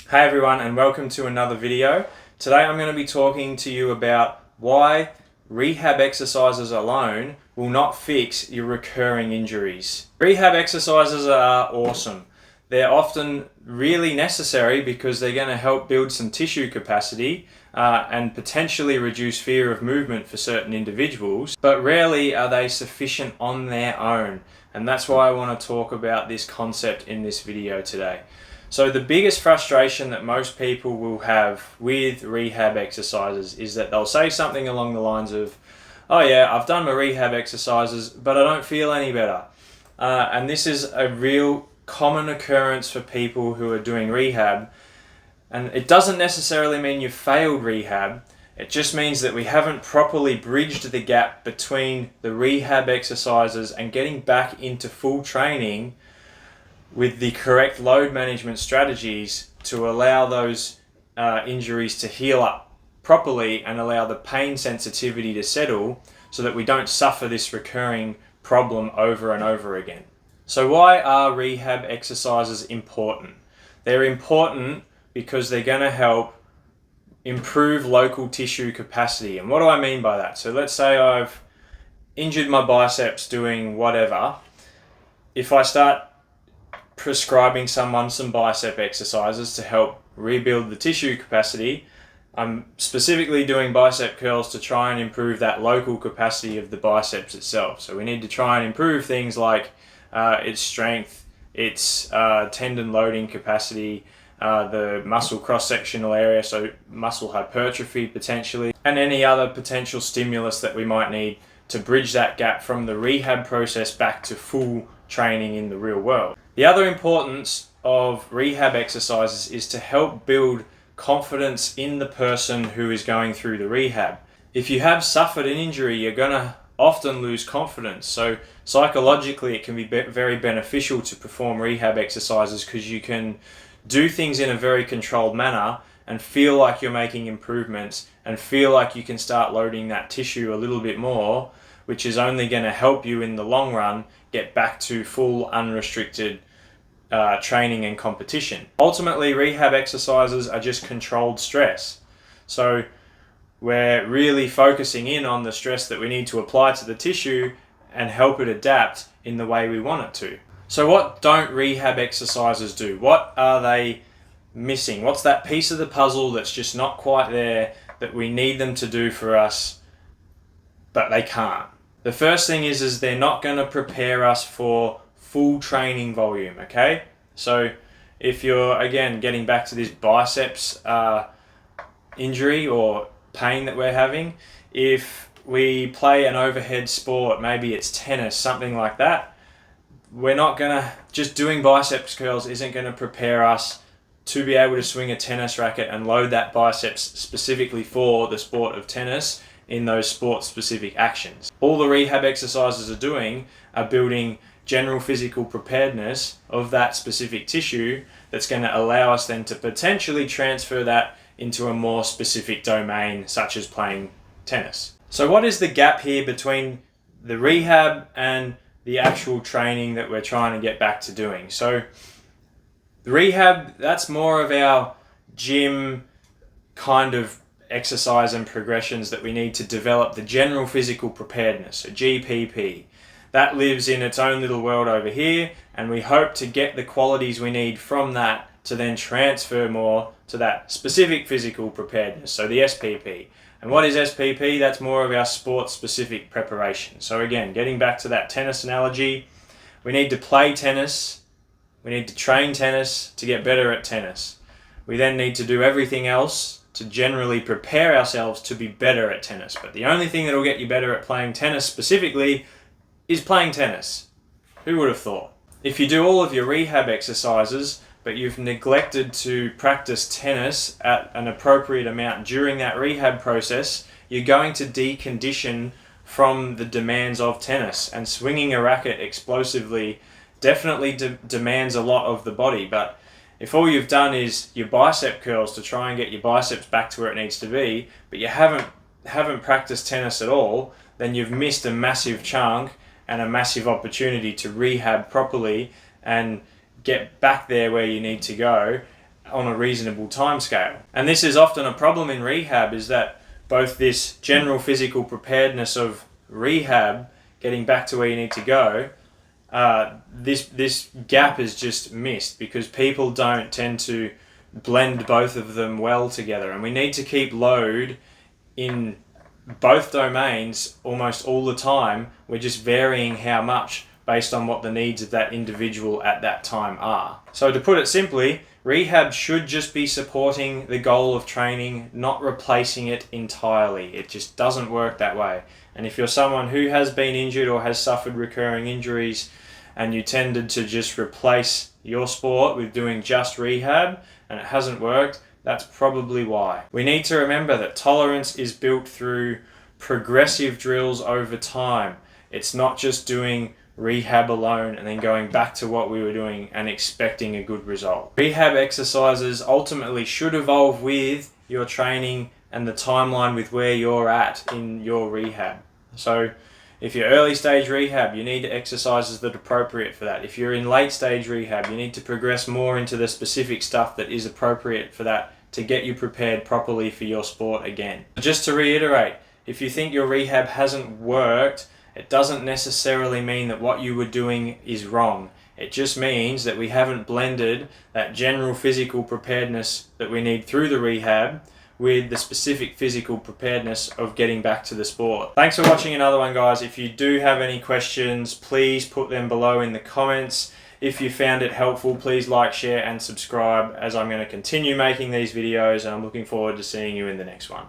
Hey everyone, and welcome to another video. Today I'm going to be talking to you about why rehab exercises alone will not fix your recurring injuries. Rehab exercises are awesome. They're often really necessary because they're going to help build some tissue capacity and potentially reduce fear of movement for certain individuals, but rarely are they sufficient on their own. And that's why I want to talk about this concept in this video today. So the biggest frustration that most people will have with rehab exercises is that they'll say something along the lines of, oh yeah, I've done my rehab exercises, but I don't feel any better. And this is a real common occurrence for people who are doing rehab. And it doesn't necessarily mean you've failed rehab. It just means that we haven't properly bridged the gap between the rehab exercises and getting back into full training with the correct load management strategies to allow those injuries to heal up properly and allow the pain sensitivity to settle so that we don't suffer this recurring problem over and over again. So why are rehab exercises important? They're important because they're going to help improve local tissue capacity. And what do I mean by that? So let's say I've injured my biceps doing whatever. If I start prescribing someone some bicep exercises to help rebuild the tissue capacity, I'm specifically doing bicep curls to try and improve that local capacity of the biceps itself. So we need to try and improve things like its strength, its tendon loading capacity, the muscle cross-sectional area, so muscle hypertrophy potentially, and any other potential stimulus that we might need to bridge that gap from the rehab process back to full training in the real world. The other importance of rehab exercises is to help build confidence in the person who is going through the rehab. If you have suffered an injury, you're going to often lose confidence. So psychologically, it can be very beneficial to perform rehab exercises because you can do things in a very controlled manner and feel like you're making improvements and feel like you can start loading that tissue a little bit more, which is only going to help you in the long run get back to full unrestricted training and competition. Ultimately, rehab exercises are just controlled stress. So we're really focusing in on the stress that we need to apply to the tissue and help it adapt in the way we want it to. So what don't rehab exercises do? What are they missing? What's that piece of the puzzle that's just not quite there that we need them to do for us, but they can't? The first thing is they're not going to prepare us for full training volume, okay? So if you're, again, getting back to this biceps injury or pain that we're having, if we play an overhead sport, maybe it's tennis, something like that, we're not going to, just doing biceps curls isn't going to prepare us to be able to swing a tennis racket and load that biceps specifically for the sport of tennis in those sport-specific actions. All the rehab exercises are doing are building general physical preparedness of that specific tissue that's going to allow us then to potentially transfer that into a more specific domain, such as playing tennis. So what is the gap here between the rehab and the actual training that we're trying to get back to doing? So the rehab, that's more of our gym kind of exercise and progressions that we need to develop the general physical preparedness, so GPP. That lives in its own little world over here, and we hope to get the qualities we need from that to then transfer more to that specific physical preparedness, so the SPP. And what is SPP? That's more of our sport-specific preparation. So again, getting back to that tennis analogy, we need to play tennis, we need to train tennis to get better at tennis. We then need to do everything else to generally prepare ourselves to be better at tennis. But the only thing that will get you better at playing tennis specifically is playing tennis. Who would have thought? If you do all of your rehab exercises, but you've neglected to practice tennis at an appropriate amount during that rehab process, you're going to decondition from the demands of tennis. And swinging a racket explosively definitely demands a lot of the body. But if all you've done is your bicep curls to try and get your biceps back to where it needs to be, but you haven't practiced tennis at all, then you've missed a massive chunk and a massive opportunity to rehab properly and get back there where you need to go on a reasonable time scale. And this is often a problem in rehab, is that both this general physical preparedness of rehab, getting back to where you need to go, this gap is just missed because people don't tend to blend both of them well together. And we need to keep load in both domains almost all the time. We're just varying how much based on what the needs of that individual at that time are. So to put it simply, rehab should just be supporting the goal of training, not replacing it entirely. It just doesn't work that way. And if you're someone who has been injured or has suffered recurring injuries and you tended to just replace your sport with doing just rehab and it hasn't worked, that's probably why. We need to remember that tolerance is built through progressive drills over time. It's not just doing rehab alone and then going back to what we were doing and expecting a good result. Rehab exercises ultimately should evolve with your training and the timeline with where you're at in your rehab. So if you're early stage rehab, you need exercises that are appropriate for that. If you're in late stage rehab, you need to progress more into the specific stuff that is appropriate for that to get you prepared properly for your sport again. Just to reiterate, if you think your rehab hasn't worked, it doesn't necessarily mean that what you were doing is wrong. It just means that we haven't blended that general physical preparedness that we need through the rehab with the specific physical preparedness of getting back to the sport. Thanks for watching another one, guys. If you do have any questions, please put them below in the comments. If you found it helpful, please like, share and subscribe, as I'm going to continue making these videos and I'm looking forward to seeing you in the next one.